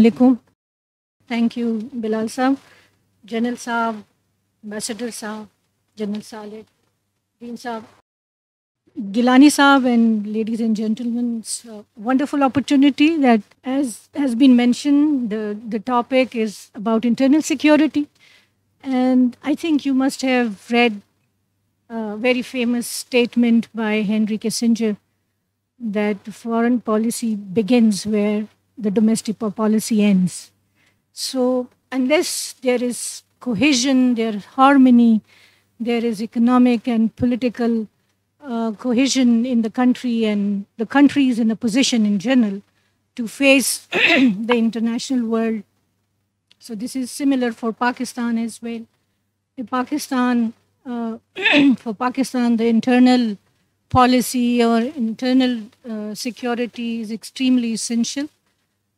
Assalamualaikum. Thank you, Bilal Saab, General Saab, Ambassador Saab, General Saleh, Dean Saab, Gilani Saab, and ladies and gentlemen. It's a wonderful opportunity that, as has been mentioned, the topic is about internal security. And I think you must have read a very famous statement by Henry Kissinger that foreign policy begins where the domestic policy ends. So, unless there is cohesion, there is harmony, there is economic and political cohesion in the country, and the country is in a position in general to face the international world. So, this is similar for Pakistan as well. In Pakistan, for Pakistan, the internal policy or internal security is extremely essential.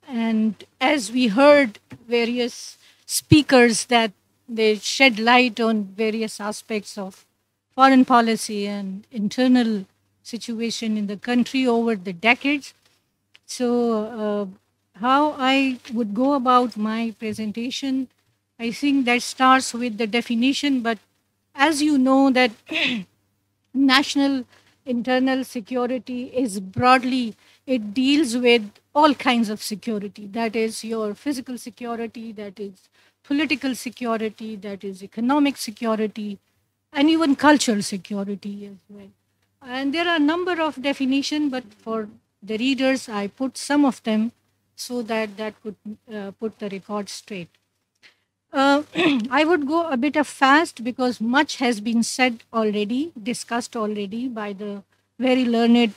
And as we heard various speakers that they shed light on various aspects of foreign policy and internal situation in the country over the decades. So, how I would go about my presentation, I think that starts with the definition. But as you know, that national internal security is broadly, it deals with all kinds of security. That is your physical security, that is political security, that is economic security, and even cultural security as well. And there are a number of definitions, but for the readers, I put some of them so that that could put the record straight. I would go a bit of fast because much has been said already, discussed already by the very learned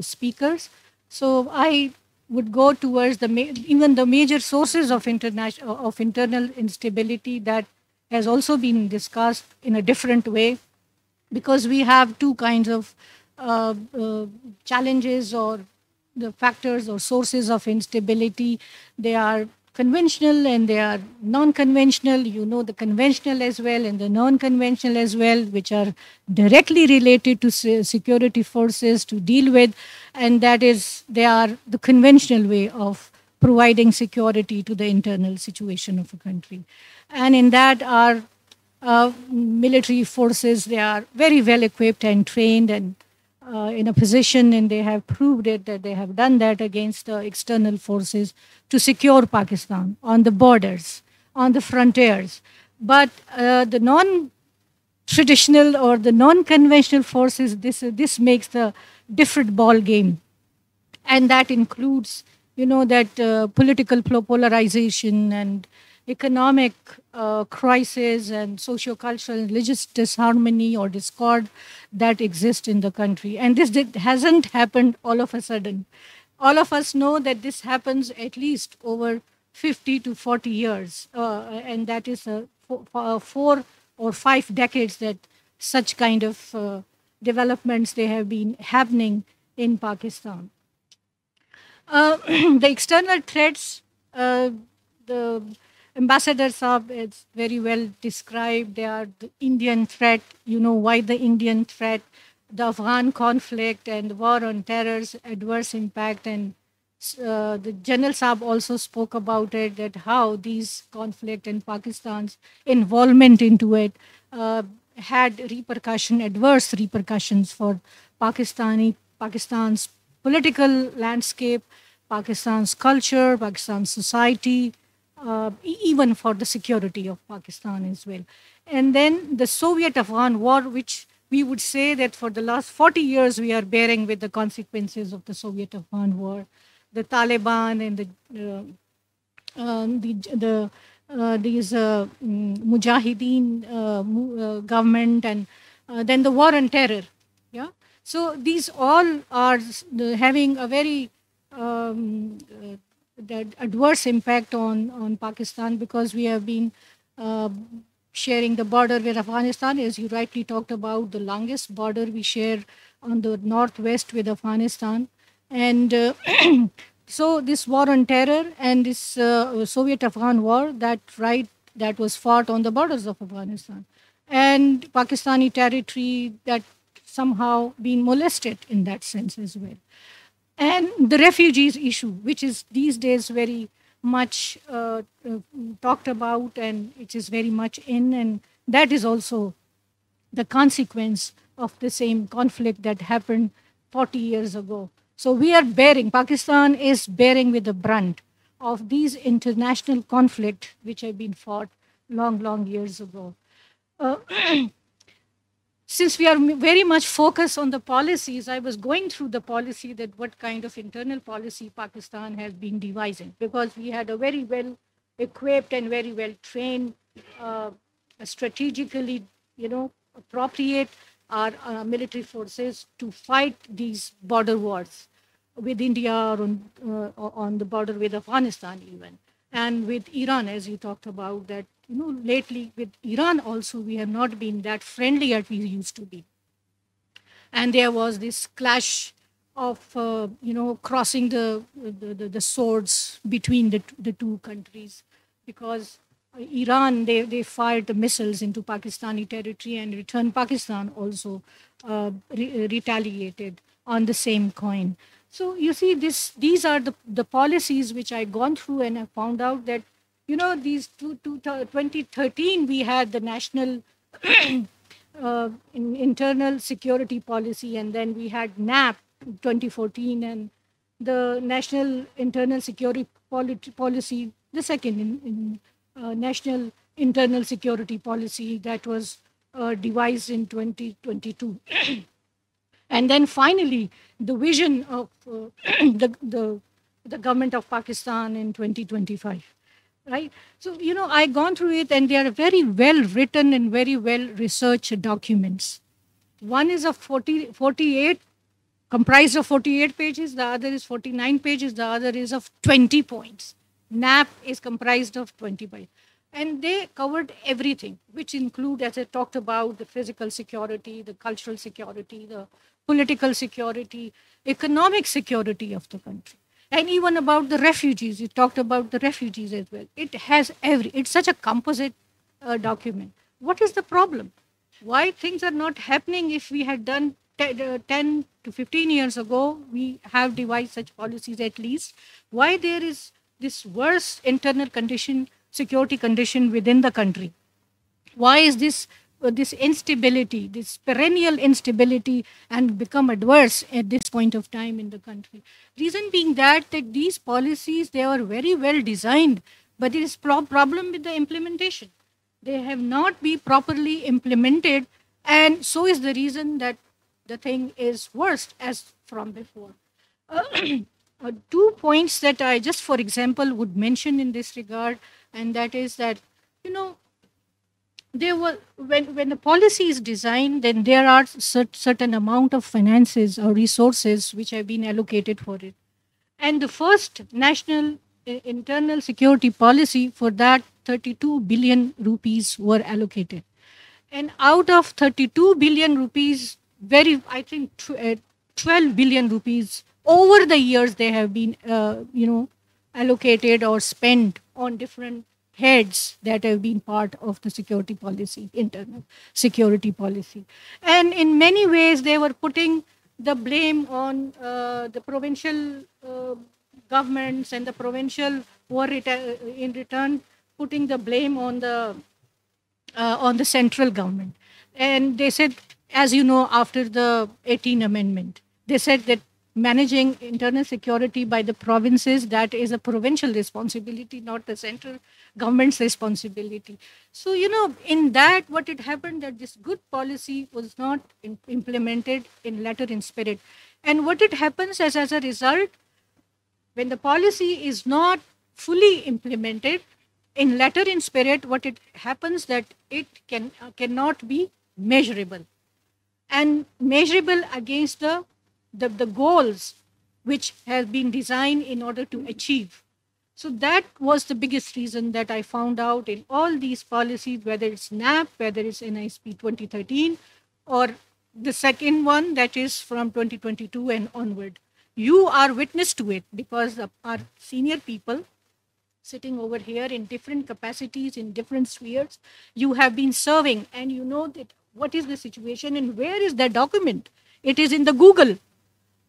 speakers. So I would go towards even the major sources of internal instability that has also been discussed in a different way, because we have two kinds of challenges or the factors or sources of instability. They are conventional and they are non-conventional. You know the conventional as well and the non-conventional as well, which are directly related to security forces to deal with, and that is they are the conventional way of providing security to the internal situation of a country. And in that our military forces, they are very well equipped and trained and in a position, and they have proved it that they have done that against the external forces to secure Pakistan on the borders, on the frontiers. But the non-traditional or the non-conventional forces, this makes the different ball game, and that includes, you know, that political polarization and economic crisis and socio-cultural and religious disharmony or discord that exist in the country. And this hasn't happened all of a sudden. All of us know that this happens at least over 50 to 40 years. And that is 4 or 5 decades that such kind of developments, they have been happening in Pakistan. The external threats, the Ambassador Saab is very well described. They are the Indian threat. You know why the Indian threat, the Afghan conflict and the war on terror's adverse impact. And the General Saab also spoke about it, that how these conflict and Pakistan's involvement into it had adverse repercussions for Pakistan's political landscape, Pakistan's culture, Pakistan's society, even for the security of Pakistan as well. And then the Soviet-Afghan war, which we would say that for the last 40 years we are bearing with the consequences of the Soviet-Afghan war, the Taliban and these Mujahideen government, and then the war on terror. Yeah. So these all are having a very that adverse impact on Pakistan, because we have been sharing the border with Afghanistan, as you rightly talked about, the longest border we share on the northwest with Afghanistan. And so this war on terror and this Soviet-Afghan war, that was fought on the borders of Afghanistan. And Pakistani territory that somehow been molested in that sense as well. And the refugees issue, which is these days very much talked about, and it is very much in, and that is also the consequence of the same conflict that happened 40 years ago. So we are bearing, Pakistan is bearing with the brunt of these international conflict which have been fought long, long years ago. Uh, since we are very much focused on the policies, I was going through the policy that what kind of internal policy Pakistan has been devising, because we had a very well equipped and very well trained, uh, strategically, appropriate our military forces to fight these border wars with India or on the border with Afghanistan even, and with Iran, as you talked about that. Lately with Iran also, we have not been that friendly as we used to be, and there was this clash of crossing the swords between the two countries, because Iran, they fired the missiles into Pakistani territory, and returned Pakistan also retaliated on the same coin. So you see, these are the policies which I gone through, and I found out that these 2013 we had the national internal security policy, and then we had NAP 2014, and the national internal security policy, the second in national internal security policy that was devised in 2022. And then finally, the vision of the government of Pakistan in 2025, right? So, I gone through it, and they are very well written and very well researched documents. One is of 48, comprised of 48 pages, the other is 49 pages, the other is of 20 points. NAP is comprised of 20 pages. And they covered everything, which include, as I talked about, the physical security, the cultural security, the political security, economic security of the country, and even about the refugees. You talked about the refugees as well. It has it's such a composite document. What is the problem? Why things are not happening? If we had done 10 to 15 years ago, we have devised such policies at least. Why there is this worse internal condition, security condition within the country? Why is this instability, this perennial instability, and become adverse at this point of time in the country? Reason being that these policies, they are very well designed, but there is problem with the implementation. They have not been properly implemented, and so is the reason that the thing is worse as from before. 2 points that I just, for example, would mention in this regard, and that is that, there were, when the policy is designed, then there are certain amount of finances or resources which have been allocated for it. And the first national internal security policy, for that 32 billion rupees were allocated. And out of 32 billion rupees, I think 12 billion rupees over the years they have been, allocated or spent on different heads that have been part of the security policy, internal security policy. And in many ways, they were putting the blame on the provincial governments, and the provincial were in return putting the blame on the central government. And they said, as you know, after the 18th Amendment, they said that managing internal security by the provinces, that is a provincial responsibility, not the central government's responsibility. So, in that, what had happened, that this good policy was not implemented in letter and spirit. And what it happens as a result, when the policy is not fully implemented in letter and spirit, what it happens that it cannot be measurable, and measurable against the goals which have been designed in order to achieve. So that was the biggest reason that I found out in all these policies, whether it's NAP, whether it's NISP 2013, or the second one that is from 2022 and onward. You are witness to it, because our senior people sitting over here in different capacities, in different spheres, you have been serving, and you know that what is the situation and where is that document. It is in the Google,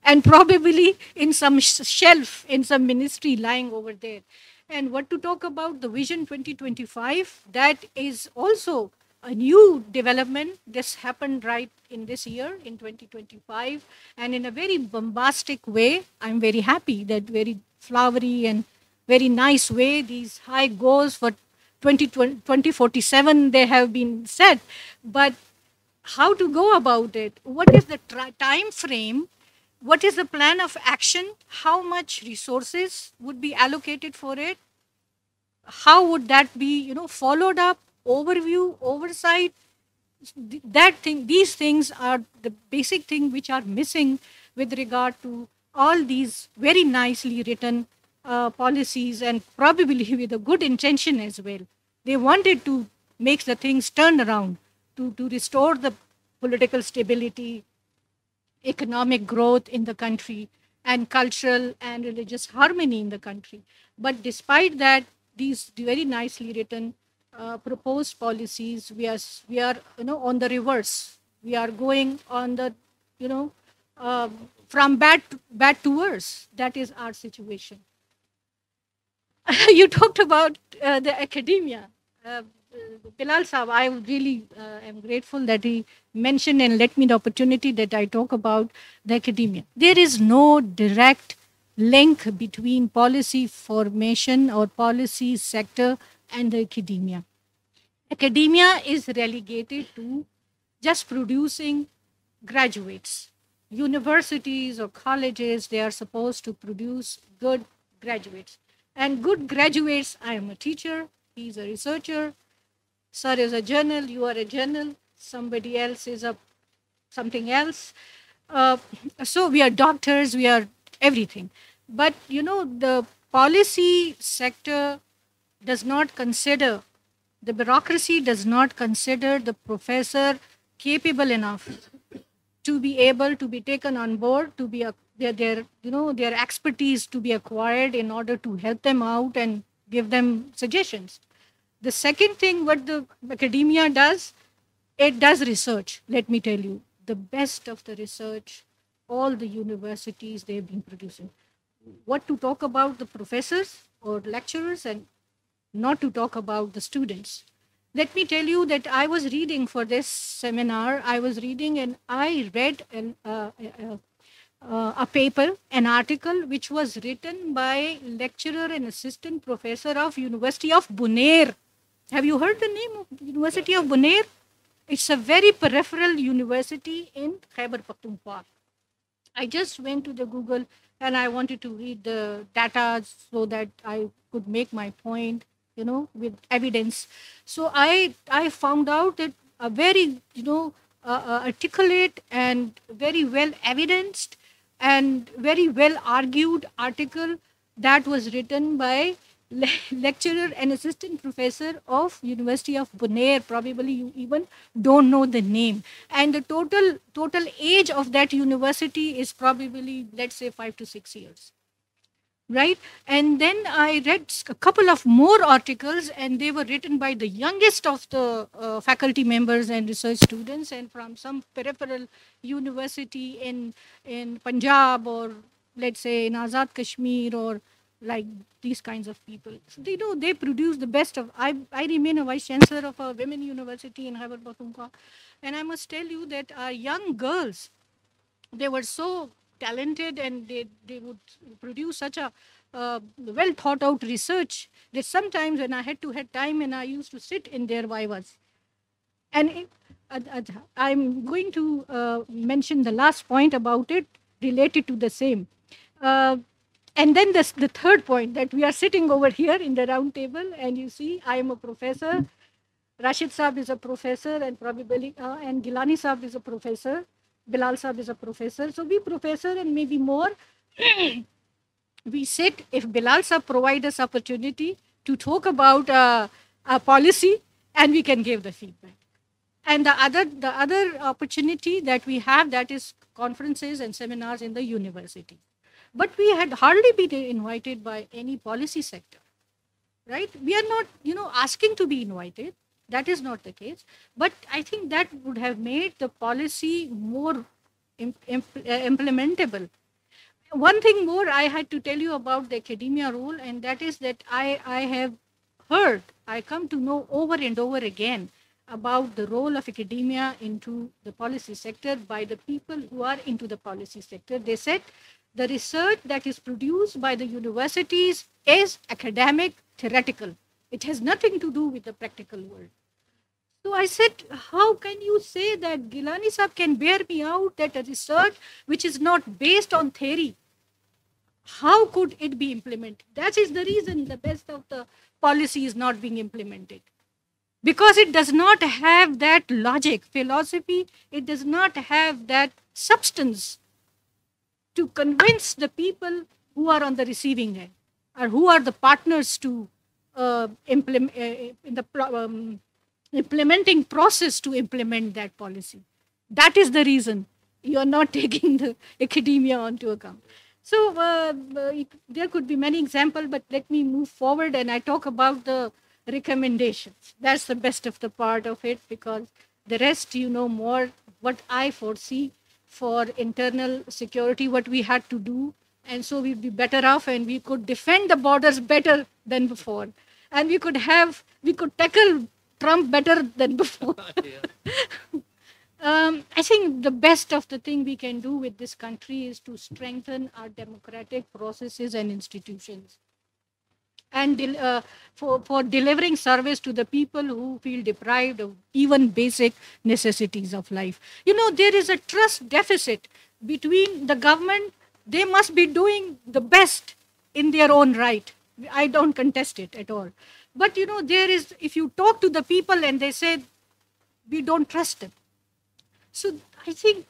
and probably in some shelf in some ministry lying over there. And what to talk about the Vision 2025, that is also a new development. This happened right in this year, in 2025, and in a very bombastic way. I'm very happy that very flowery and very nice way these high goals for 2047 they have been set. But how to go about it? What is the time frame? What is the plan of action? How much resources would be allocated for it? How would that be, followed up? Overview, oversight, that thing, these things are the basic thing which are missing with regard to all these very nicely written policies, and probably with a good intention as well. They wanted to make the things turn around, to restore the political stability, economic growth in the country, and cultural and religious harmony in the country. But despite that, these very nicely written proposed policies, we are on the reverse. We are going on the you know from bad to worse. That is our situation. You talked about the academia. Uh, Bilal Saab, I really am grateful that he mentioned and let me the opportunity that I talk about the academia. There is no direct link between policy formation or policy sector and the academia. Academia is relegated to just producing graduates. Universities or colleges, they are supposed to produce good graduates. And good graduates, I am a teacher, he's a researcher, sir is a journal, you are a journal, somebody else is a something else. Uh, so we are doctors, we are everything. But the policy sector does not consider, the bureaucracy does not consider the professor capable enough to be able to be taken on board, to be their expertise to be acquired in order to help them out and give them suggestions. The second thing what the academia does, it does research. Let me tell you, the best of the research, all the universities they've been producing. What to talk about the professors or lecturers, and not to talk about the students. Let me tell you that I was reading for this seminar. I was reading and I read a paper, an article which was written by lecturer and assistant professor of University of Bonaire. Have you heard the name of University of Bonaire? It's a very peripheral university in Khyber Pakhtunkhwa. I just went to the Google and I wanted to read the data so that I could make my point, with evidence. So I found out that a very, articulate and very well evidenced and very well argued article that was written by lecturer and assistant professor of University of Bonaire. Probably you even don't know the name. And the total age of that university is probably, let's say, 5 to 6 years, right? And then I read a couple of more articles, and they were written by the youngest of the faculty members and research students, and from some peripheral university in Punjab, or let's say in Azad Kashmir, or like these kinds of people. So they produce the best of. I remain a vice chancellor of a women university in Khyber Pakhtunkhwa, and I must tell you that our young girls, they were so talented, and they would produce such a well thought out research that sometimes when I had to had time and I used to sit in their vivas. And I'm going to mention the last point about it related to the same. Uh, and then the third point, that we are sitting over here in the round table, and you see I am a professor. Rashid Saab is a professor, and probably and Gilani Saab is a professor. Bilal Saab is a professor. So we professor and maybe more. We sit, if Bilal Saab provide us opportunity to talk about a policy, and we can give the feedback. And the other opportunity that we have, that is conferences and seminars in the university. But we had hardly been invited by any policy sector, right? We are not, asking to be invited. That is not the case. But I think that would have made the policy more implementable. one thing more I had to tell you about the academia role, and that is that I have heard, I come to know over and over again about the role of academia into the policy sector by the people who are into the policy sector. They said the research that is produced by the universities is academic, theoretical. It has nothing to do with the practical world. So I said, how can you say that? Gilani Sahab can bear me out that a research which is not based on theory, how could it be implemented? That is the reason the best of the policy is not being implemented. Because it does not have that logic, philosophy, it does not have that substance to convince the people who are on the receiving end or who are the partners to implement in the implementing process to implement that policy. That is the reason you are not taking the academia onto account. So there could be many examples, but let me move forward and I talk about the recommendations. That's the best of the part of it, because the rest, you know more what I foresee for internal security, what we had to do. And so we'd be better off and we could defend the borders better than before. And we could tackle Trump better than before. I think the best of the thing we can do with this country is to strengthen our democratic processes and institutions, and for delivering service to the people who feel deprived of even basic necessities of life. You know, there is a trust deficit between the government. They must be doing the best in their own right. I don't contest it at all. But, you know, there is, if you talk to the people and they say, we don't trust them. So I think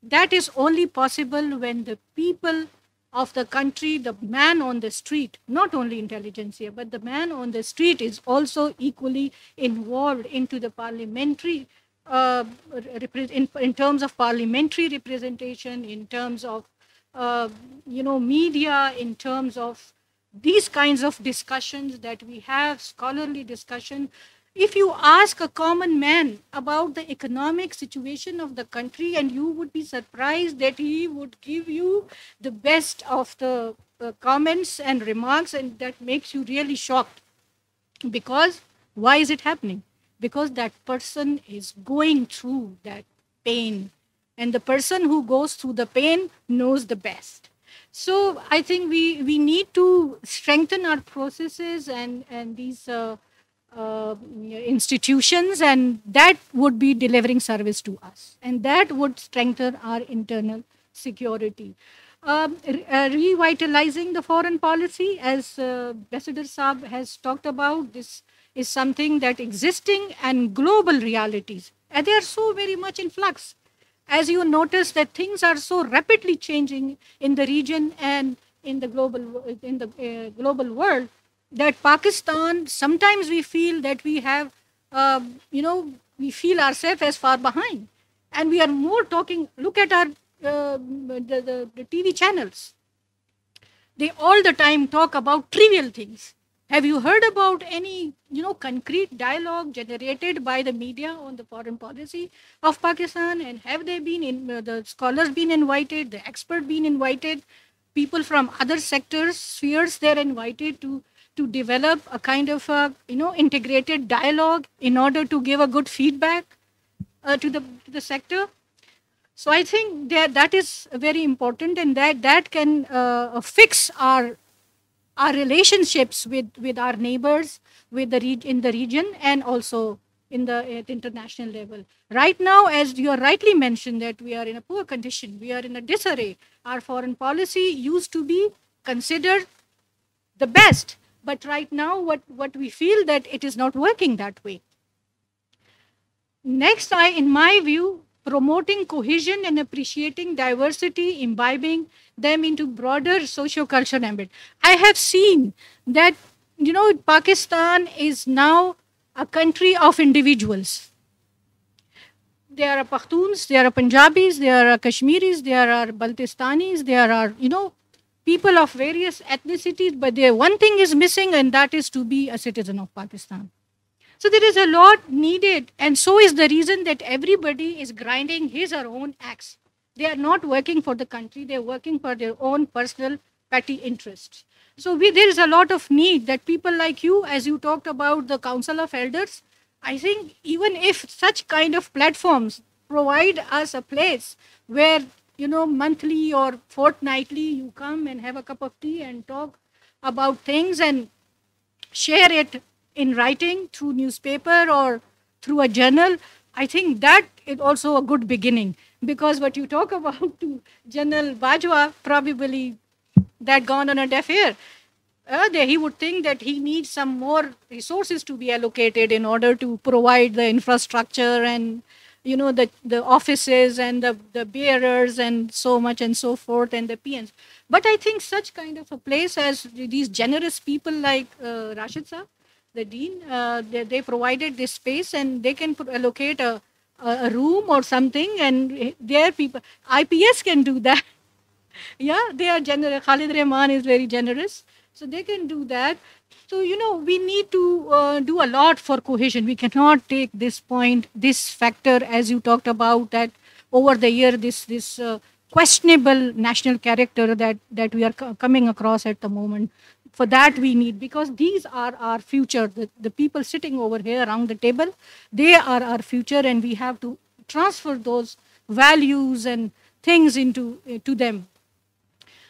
that is only possible when the people of the country, the man on the street, not only intelligentsia, but the man on the street is also equally involved into the parliamentary, in terms of parliamentary representation, in terms of, media, in terms of these kinds of discussions that we have, scholarly discussion. If you ask a common man about the economic situation of the country, and you would be surprised that he would give you the best of the comments and remarks, and that makes you really shocked. Because why is it happening? Because that person is going through that pain, and the person who goes through the pain knows the best. So I think we need to strengthen our processes and these institutions, and that would be delivering service to us, and that would strengthen our internal security. Revitalizing the foreign policy, as Ambassador Saab has talked about, this is something that existing and global realities, and they are so very much in flux. As you notice that things are so rapidly changing in the region and in the global world, that Pakistan, sometimes we feel that we have, we feel ourselves as far behind. And we are more talking, look at our the TV channels. They all the time talk about trivial things. Have you heard about any, concrete dialogue generated by the media on the foreign policy of Pakistan? And have they been the scholars been invited, the expert been invited, people from other sectors, spheres, they're invited to develop a kind of integrated dialogue in order to give a good feedback to the sector. So I think that is very important, and that can fix our relationships with our neighbors, with in the region, and also at international level. Right now, as you rightly mentioned, that we are in a poor condition, we are in a disarray. Our foreign policy used to be considered the best, but right now what we feel that it is not working that way. Next, in my view, promoting cohesion and appreciating diversity, imbibing them into broader socio-cultural ambit. I have seen that, Pakistan is now a country of individuals. There are Pakhtuns, there are Punjabis, there are Kashmiris, there are Baltistanis, there are, people of various ethnicities, but one thing is missing, and that is to be a citizen of Pakistan. So there is a lot needed, and so is the reason that everybody is grinding his or her own axe. They are not working for the country. They're working for their own personal petty interests. So there is a lot of need that people like you, as you talked about the Council of Elders, I think even if such kind of platforms provide us a place where, monthly or fortnightly you come and have a cup of tea and talk about things and share it in writing through newspaper or through a journal, I think that is also a good beginning. Because what you talk about to General Bajwa, probably that gone on a deaf ear. He would think that he needs some more resources to be allocated in order to provide the infrastructure and the offices and the bearers and so much and so forth and the PNs. But I think such kind of a place as these generous people like Rashid Sir, the dean, they provided this space and they can allocate a room or something, and their people, IPS can do that. Yeah, they are generous. Khalid Rahman is very generous, so they can do that. So we need to do a lot for cohesion. We cannot take this point, this factor, as you talked about, that over the year this questionable national character that we are coming across at the moment. For that we need, because these are our future. The people sitting over here around the table, they are our future, and we have to transfer those values and things into to them.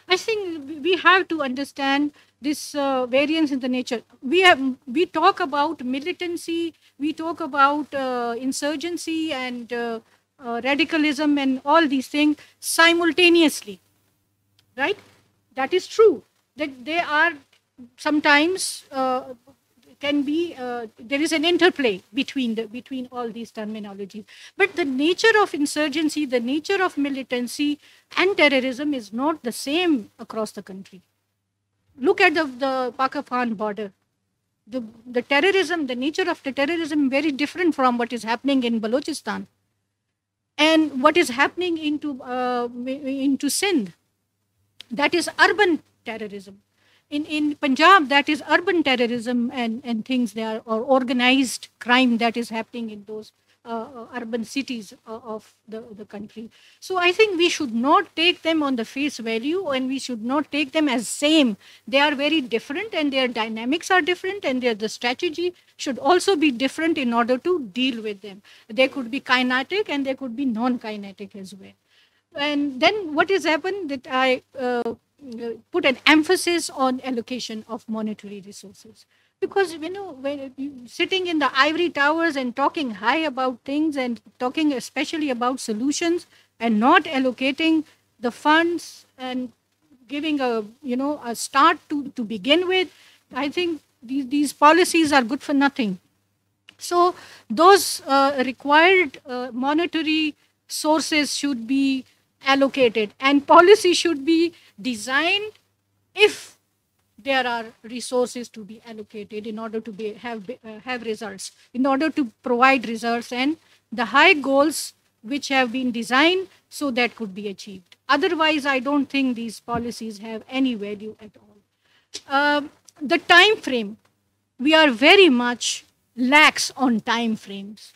I think we have to understand this variance in the nature. We talk about militancy, we talk about insurgency and radicalism and all these things simultaneously, right? That is true. That they are sometimes can be there is an interplay between all these terminologies. But the nature of insurgency, the nature of militancy and terrorism is not the same across the country. Look at the Pakistan border. The terrorism, the nature of the terrorism, very different from what is happening in Balochistan and what is happening into Sindh. That is urban terrorism. In Punjab, that is urban terrorism and things there, or organized crime that is happening in those urban cities of the country. So I think we should not take them on the face value, and we should not take them as same. They are very different, and their dynamics are different, and the strategy should also be different in order to deal with them. They could be kinetic and they could be non-kinetic as well. And then what has happened that I put an emphasis on allocation of monetary resources. Because, when sitting in the ivory towers and talking high about things and talking especially about solutions and not allocating the funds and giving a start to begin with, I think these policies are good for nothing. So those required monetary sources should be allocated, and policy should be designed if there are resources to be allocated in order to have results, in order to provide results and the high goals which have been designed so that could be achieved. Otherwise, I don't think these policies have any value at all. The time frame, we are very much lax on time frames.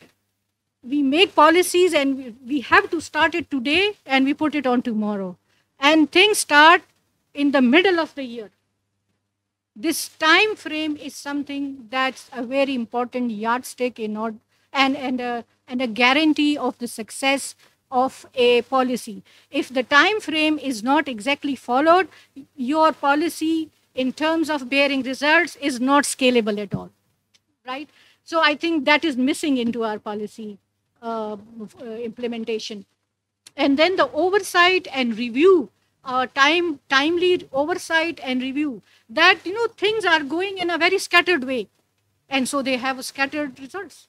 We make policies and we have to start it today and we put it on tomorrow. And things start in the middle of the year. This time frame is something that's a very important yardstick and a guarantee of the success of a policy. If the time frame is not exactly followed, your policy in terms of bearing results is not scalable at all, right? So I think that is missing into our policy implementation. And then the oversight and review, timely oversight and review, that things are going in a very scattered way, and so they have scattered results.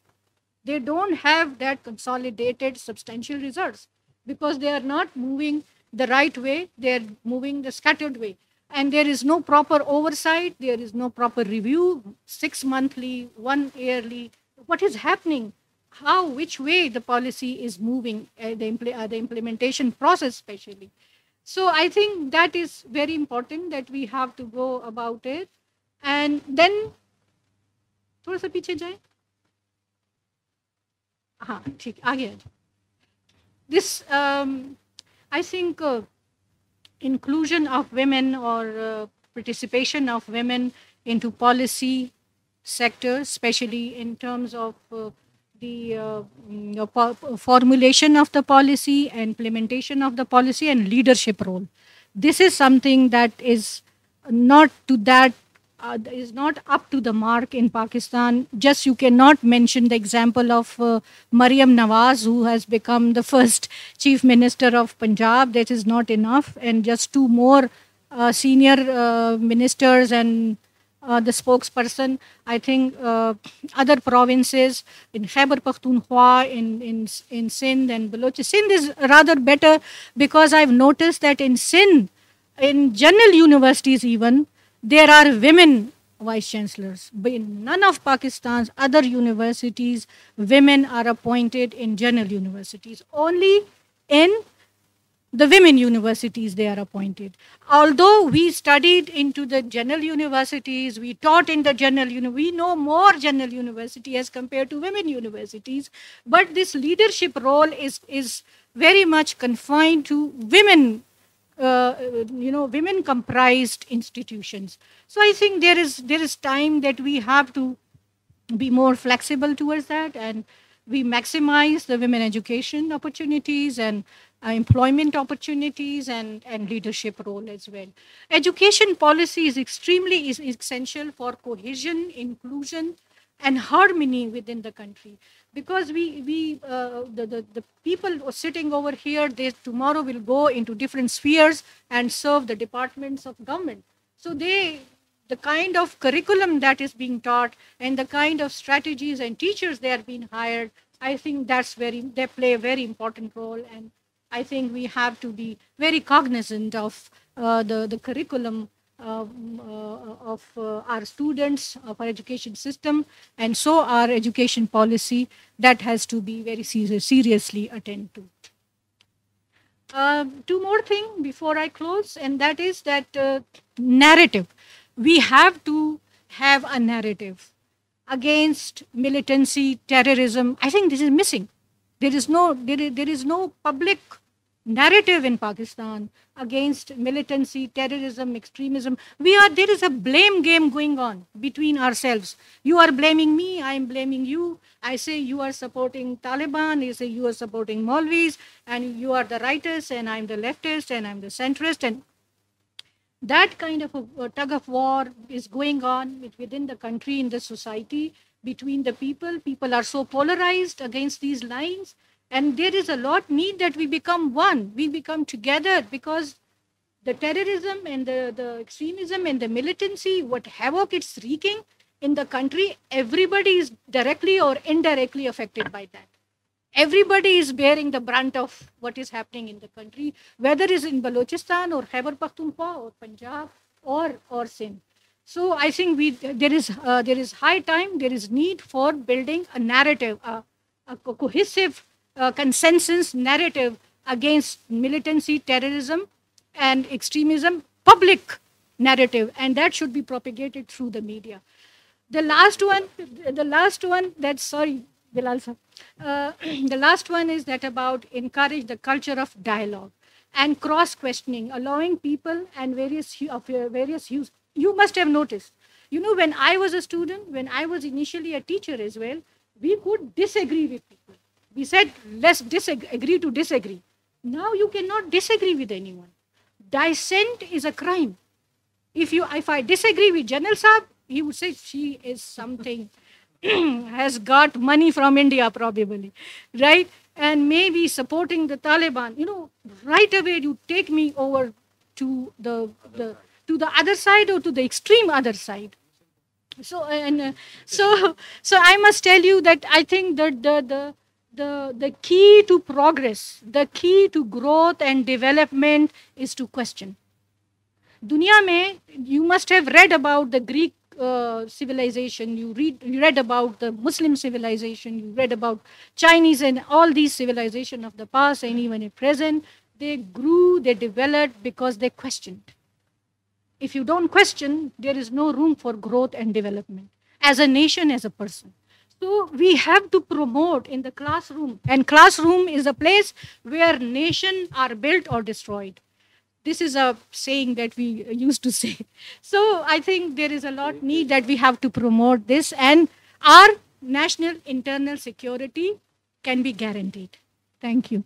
They don't have that consolidated substantial results because they are not moving the right way. They're moving the scattered way, and there is no proper oversight. There is no proper review, 6 monthly, 1 yearly. What is happening? Which way the policy is moving, the implementation process especially. So I think that is very important that we have to go about it. And then, थोड़ा सा पीछे जाए. हाँ, ठीक, आगे. This, I think inclusion of women or participation of women into policy sector, especially in terms of the formulation of the policy, implementation of the policy, and leadership role. This is something that not to that is not up to the mark in Pakistan. Just you cannot mention the example of Maryam Nawaz, who has become the first chief minister of Punjab. That is not enough, and just two more senior ministers and the spokesperson. I think other provinces in Khyber Pakhtunkhwa, in Sindh and Balochistan. Sindh is rather better because I've noticed that in Sindh, in general universities even, there are women vice chancellors. But in none of Pakistan's other universities, women are appointed in general universities. Only in the women universities they are appointed. Although we studied into the general universities, we taught in the we know more general university as compared to women universities, but this leadership role is very much confined to women, women comprised institutions. So I think there is time that we have to be more flexible towards that, and we maximize the women education opportunities and employment opportunities and leadership role as well. Education policy is extremely is essential for cohesion, inclusion, and harmony within the country, because the people who are sitting over here, they tomorrow will go into different spheres and serve the departments of government. So the kind of curriculum that is being taught and the kind of strategies and teachers they are being hired, I think they play a very important role. And I think we have to be very cognizant of the curriculum of our students, of our education system, and so our education policy that has to be very seriously attended to. Two more things before I close, and that is that narrative. We have to have a narrative against militancy, terrorism. I think this is missing. There is no public narrative in Pakistan against militancy, terrorism, extremism. There is a blame game going on between ourselves. You are blaming me, I am blaming you. I say you are supporting Taliban, you say you are supporting Maulvis, and you are the rightist, and I'm the leftist, and I'm the centrist. And that kind of a tug of war is going on within the country, in the society, between the people. People are so polarized against these lines. And there is a lot need that we become one. We become together, because the terrorism and the extremism and the militancy, what havoc it's wreaking in the country, everybody is directly or indirectly affected by that. Everybody is bearing the brunt of what is happening in the country, whether it's in Balochistan or Khyber Pakhtunkhwa or Punjab or Sindh. So I think there is high time, there is need for building a narrative, a cohesive consensus narrative against militancy, terrorism, and extremism, public narrative, and that should be propagated through the media. The last one, that's, sorry, Bilal sir. The last one is that about encourage the culture of dialogue and cross-questioning, allowing people and various hues. You must have noticed, when I was a student, when I was initially a teacher as well, we could disagree with people. We said, let's agree to disagree. Now you cannot disagree with anyone. Dissent is a crime. If I disagree with General Saab, he would say she is something, has got money from India probably, right? And maybe supporting the Taliban. Right away you take me over to the other side or to the extreme other side. So I must tell you that I think that the key to progress, the key to growth and development is to question. Dunya mein, you must have read about the Greek civilization, you read about the Muslim civilization, you read about Chinese, and all these civilizations of the past and even in present. They grew, they developed because they questioned. If you don't question, there is no room for growth and development as a nation, as a person. So we have to promote in the classroom, and classroom is a place where nations are built or destroyed. This is a saying that we used to say. So I think there is a lot need that we have to promote this, and our national internal security can be guaranteed. Thank you.